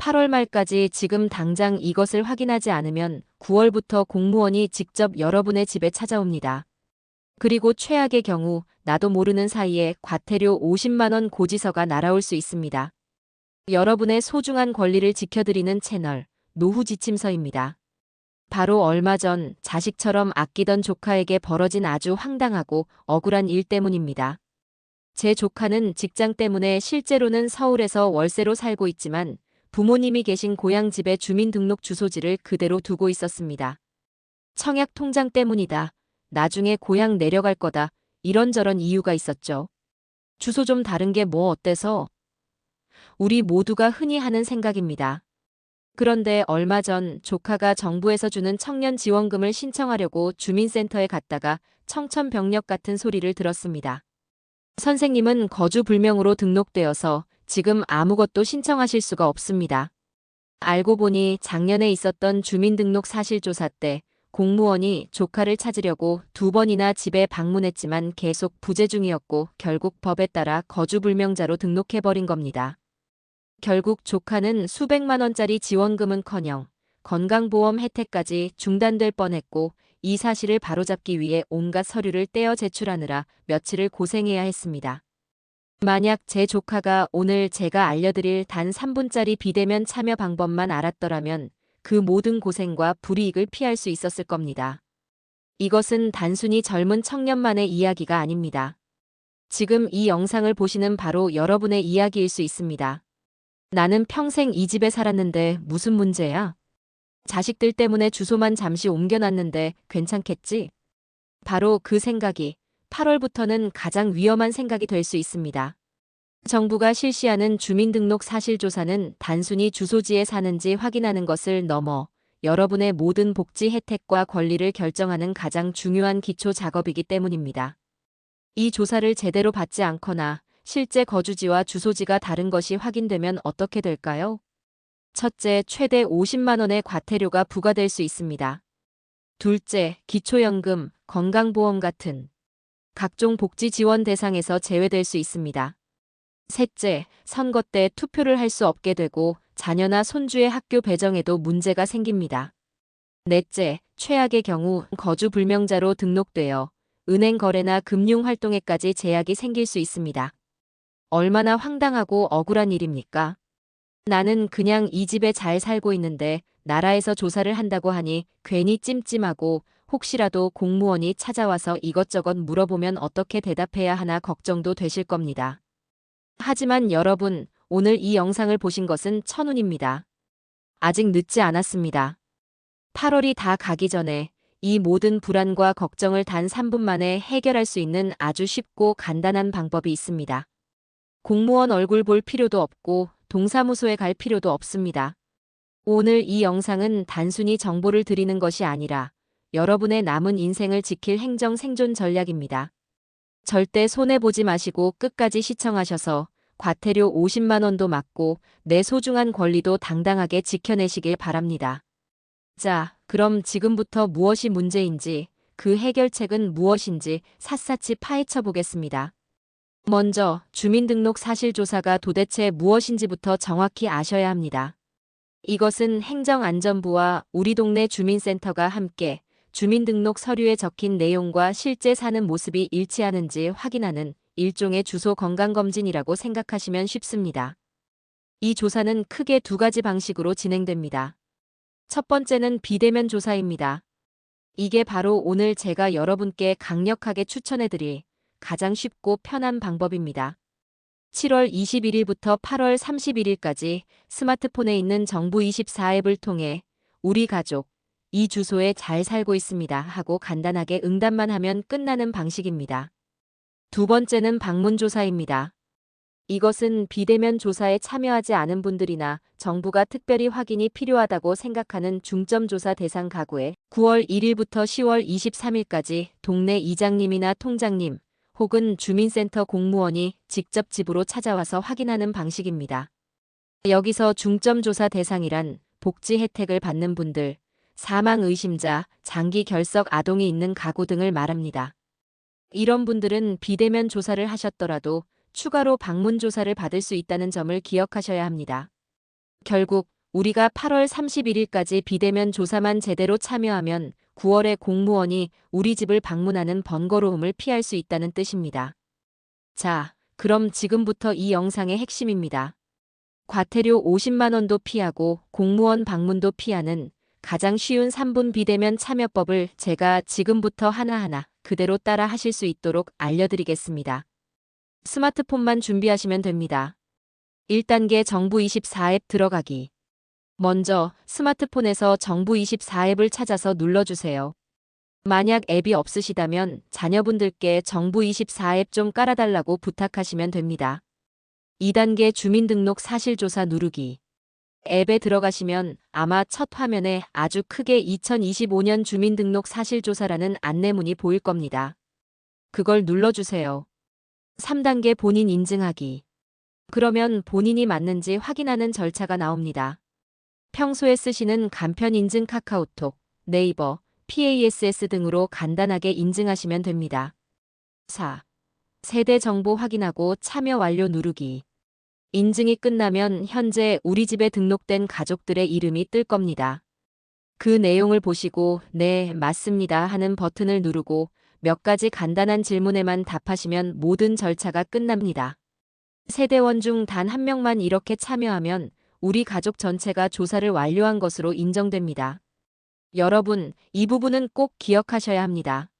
8월 말까지 지금 당장 이것을 확인하지 않으면 9월부터 공무원이 직접 여러분의 집에 찾아옵니다. 그리고 최악의 경우 나도 모르는 사이에 과태료 50만 원 고지서가 날아올 수 있습니다. 여러분의 소중한 권리를 지켜드리는 채널, 노후 지침서입니다. 바로 얼마 전 자식처럼 아끼던 조카에게 벌어진 아주 황당하고 억울한 일 때문입니다. 제 조카는 직장 때문에 실제로는 서울에서 월세로 살고 있지만 부모님이 계신 고향 집의 주민등록 주소지를 그대로 두고 있었습니다. 청약 통장 때문이다. 나중에 고향 내려갈 거다. 이런저런 이유가 있었죠. 주소 좀 다른 게 뭐 어때서? 우리 모두가 흔히 하는 생각입니다. 그런데 얼마 전 조카가 정부에서 주는 청년 지원금을 신청하려고 주민센터에 갔다가 청천벽력 같은 소리를 들었습니다. 선생님은 거주 불명으로 등록되어서 지금 아무것도 신청하실 수가 없습니다. 알고 보니 작년에 있었던 주민등록 사실조사 때 공무원이 조카를 찾으려고 2번이나 집에 방문했지만 계속 부재 중이었고 결국 법에 따라 거주불명자로 등록해버린 겁니다. 결국 조카는 수백만 원짜리 지원금은커녕 건강보험 혜택까지 중단될 뻔했고 이 사실을 바로잡기 위해 온갖 서류를 떼어 제출하느라 며칠을 고생해야 했습니다. 만약 제 조카가 오늘 제가 알려드릴 단 3분짜리 비대면 참여 방법만 알았더라면 그 모든 고생과 불이익을 피할 수 있었을 겁니다. 이것은 단순히 젊은 청년만의 이야기가 아닙니다. 지금 이 영상을 보시는 바로 여러분의 이야기일 수 있습니다. 나는 평생 이 집에 살았는데 무슨 문제야? 자식들 때문에 주소만 잠시 옮겨놨는데 괜찮겠지? 바로 그 생각이 8월부터는 가장 위험한 생각이 될 수 있습니다. 정부가 실시하는 주민등록 사실조사는 단순히 주소지에 사는지 확인하는 것을 넘어 여러분의 모든 복지 혜택과 권리를 결정하는 가장 중요한 기초 작업이기 때문입니다. 이 조사를 제대로 받지 않거나 실제 거주지와 주소지가 다른 것이 확인되면 어떻게 될까요? 첫째, 최대 50만 원의 과태료가 부과될 수 있습니다. 둘째, 기초연금, 건강보험 같은 각종 복지 지원 대상에서 제외될 수 있습니다. 셋째, 선거 때 투표를 할 수 없게 되고 자녀나 손주의 학교 배정에도 문제가 생깁니다. 넷째, 최악의 경우 거주 불명자로 등록되어 은행 거래나 금융 활동에까지 제약이 생길 수 있습니다. 얼마나 황당하고 억울한 일입니까? 나는 그냥 이 집에 잘 살고 있는데 나라에서 조사를 한다고 하니 괜히 찜찜하고 혹시라도 공무원이 찾아와서 이것저것 물어보면 어떻게 대답해야 하나 걱정도 되실 겁니다. 하지만 여러분, 오늘 이 영상을 보신 것은 천운입니다. 아직 늦지 않았습니다. 8월이 다 가기 전에 이 모든 불안과 걱정을 단 3분 만에 해결할 수 있는 아주 쉽고 간단한 방법이 있습니다. 공무원 얼굴 볼 필요도 없고 동사무소에 갈 필요도 없습니다. 오늘 이 영상은 단순히 정보를 드리는 것이 아니라 여러분의 남은 인생을 지킬 행정 생존 전략입니다. 절대 손해보지 마시고 끝까지 시청하셔서 과태료 50만 원도 막고 내 소중한 권리도 당당하게 지켜내시길 바랍니다. 자, 그럼 지금부터 무엇이 문제인지, 그 해결책은 무엇인지 샅샅이 파헤쳐 보겠습니다. 먼저 주민등록 사실조사가 도대체 무엇인지부터 정확히 아셔야 합니다. 이것은 행정안전부와 우리 동네 주민센터가 함께 주민등록 서류에 적힌 내용과 실제 사는 모습이 일치하는지 확인하는 일종의 주소 건강검진이라고 생각하시면 쉽습니다. 이 조사는 크게 두 가지 방식으로 진행됩니다. 첫 번째는 비대면 조사입니다. 이게 바로 오늘 제가 여러분께 강력하게 추천해드릴 가장 쉽고 편한 방법입니다. 7월 21일부터 8월 31일까지 스마트폰에 있는 정부24 앱을 통해 우리 가족, 이 주소에 잘 살고 있습니다 하고 간단하게 응답만 하면 끝나는 방식입니다. 두 번째는 방문조사입니다. 이것은 비대면 조사에 참여하지 않은 분들이나 정부가 특별히 확인이 필요하다고 생각하는 중점조사 대상 가구에 9월 1일부터 10월 23일까지 동네 이장님이나 통장님, 혹은 주민센터 공무원이 직접 집으로 찾아와서 확인하는 방식입니다. 여기서 중점조사 대상이란 복지 혜택을 받는 분들, 사망 의심자, 장기 결석 아동이 있는 가구 등을 말합니다. 이런 분들은 비대면 조사를 하셨더라도 추가로 방문 조사를 받을 수 있다는 점을 기억하셔야 합니다. 결국 우리가 8월 31일까지 비대면 조사만 제대로 참여하면 9월에 공무원이 우리 집을 방문하는 번거로움을 피할 수 있다는 뜻입니다. 자, 그럼 지금부터 이 영상의 핵심입니다. 과태료 50만 원도 피하고 공무원 방문도 피하는 가장 쉬운 3분 비대면 참여법을 제가 지금부터 하나하나 그대로 따라 하실 수 있도록 알려드리겠습니다. 스마트폰만 준비하시면 됩니다. 1단계 정부24 앱 들어가기. 먼저 스마트폰에서 정부24 앱을 찾아서 눌러주세요. 만약 앱이 없으시다면 자녀분들께 정부24 앱 좀 깔아달라고 부탁하시면 됩니다. 2단계 주민등록 사실조사 누르기. 앱에 들어가시면 아마 첫 화면에 아주 크게 2025년 주민등록 사실조사라는 안내문이 보일 겁니다. 그걸 눌러주세요. 3단계 본인 인증하기. 그러면 본인이 맞는지 확인하는 절차가 나옵니다. 평소에 쓰시는 간편 인증 카카오톡, 네이버, PASS 등으로 간단하게 인증하시면 됩니다. 4. 세대 정보 확인하고 참여 완료 누르기. 인증이 끝나면 현재 우리 집에 등록된 가족들의 이름이 뜰 겁니다. 그 내용을 보시고 네, 맞습니다 하는 버튼을 누르고 몇 가지 간단한 질문에만 답하시면 모든 절차가 끝납니다. 세대원 중 단 한 명만 이렇게 참여하면 우리 가족 전체가 조사를 완료한 것으로 인정됩니다. 여러분, 이 부분은 꼭 기억하셔야 합니다.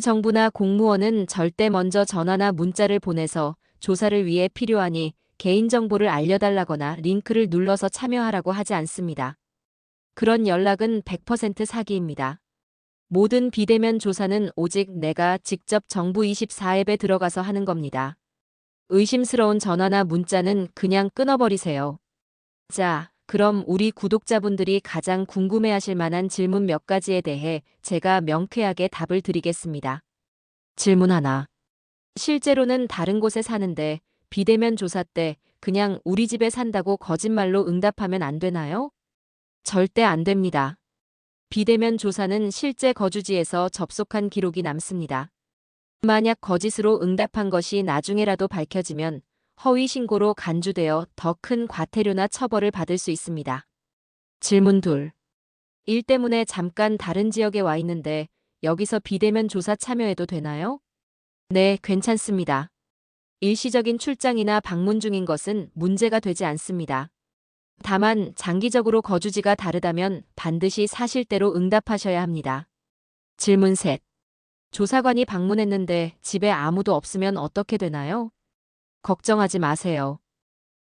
정부나 공무원은 절대 먼저 전화나 문자를 보내서 조사를 위해 필요하니 개인정보를 알려달라거나 링크를 눌러서 참여하라고 하지 않습니다. 그런 연락은 100% 사기입니다. 모든 비대면 조사는 오직 내가 직접 정부24 앱에 들어가서 하는 겁니다. 의심스러운 전화나 문자는 그냥 끊어버리세요. 자, 그럼 우리 구독자분들이 가장 궁금해하실 만한 질문 몇 가지에 대해 제가 명쾌하게 답을 드리겠습니다. 질문 하나. 실제로는 다른 곳에 사는데 비대면 조사 때 그냥 우리 집에 산다고 거짓말로 응답하면 안 되나요? 절대 안 됩니다. 비대면 조사는 실제 거주지에서 접속한 기록이 남습니다. 만약 거짓으로 응답한 것이 나중에라도 밝혀지면 허위 신고로 간주되어 더 큰 과태료나 처벌을 받을 수 있습니다. 질문 둘. 일 때문에 잠깐 다른 지역에 와 있는데 여기서 비대면 조사 참여해도 되나요? 네, 괜찮습니다. 일시적인 출장이나 방문 중인 것은 문제가 되지 않습니다. 다만 장기적으로 거주지가 다르다면 반드시 사실대로 응답하셔야 합니다. 질문 셋. 조사관이 방문했는데 집에 아무도 없으면 어떻게 되나요? 걱정하지 마세요.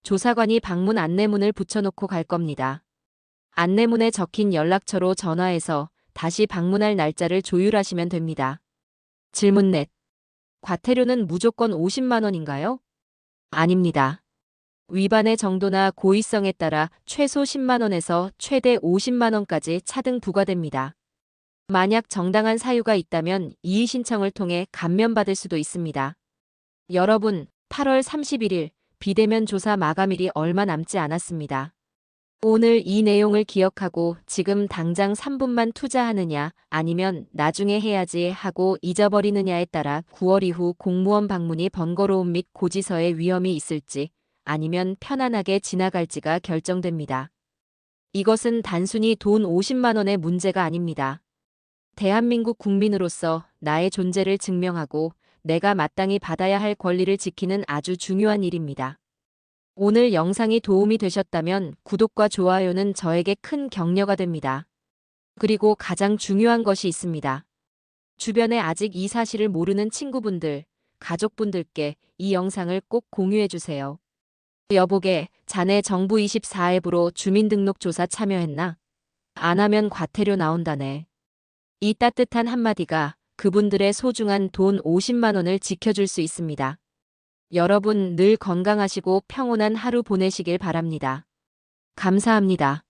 조사관이 방문 안내문을 붙여놓고 갈 겁니다. 안내문에 적힌 연락처로 전화해서 다시 방문할 날짜를 조율하시면 됩니다. 질문 넷. 과태료는 무조건 50만 원인가요? 아닙니다. 위반의 정도나 고의성에 따라 최소 10만 원에서 최대 50만 원까지 차등 부과됩니다. 만약 정당한 사유가 있다면 이의 신청을 통해 감면받을 수도 있습니다. 여러분, 8월 31일 비대면 조사 마감일이 얼마 남지 않았습니다. 오늘 이 내용을 기억하고 지금 당장 3분만 투자하느냐 아니면 나중에 해야지 하고 잊어버리느냐에 따라 9월 이후 공무원 방문이 번거로움 및 고지서의 위험이 있을지 아니면 편안하게 지나갈지가 결정됩니다. 이것은 단순히 돈 50만 원의 문제가 아닙니다. 대한민국 국민으로서 나의 존재를 증명하고 내가 마땅히 받아야 할 권리를 지키는 아주 중요한 일입니다. 오늘 영상이 도움이 되셨다면 구독과 좋아요는 저에게 큰 격려가 됩니다. 그리고 가장 중요한 것이 있습니다. 주변에 아직 이 사실을 모르는 친구분들, 가족분들께 이 영상을 꼭 공유해주세요. 여보게, 자네 정부24 앱으로 주민등록조사 참여했나? 안 하면 과태료 나온다네. 이 따뜻한 한마디가 그분들의 소중한 돈 50만 원을 지켜줄 수 있습니다. 여러분 늘 건강하시고 평온한 하루 보내시길 바랍니다. 감사합니다.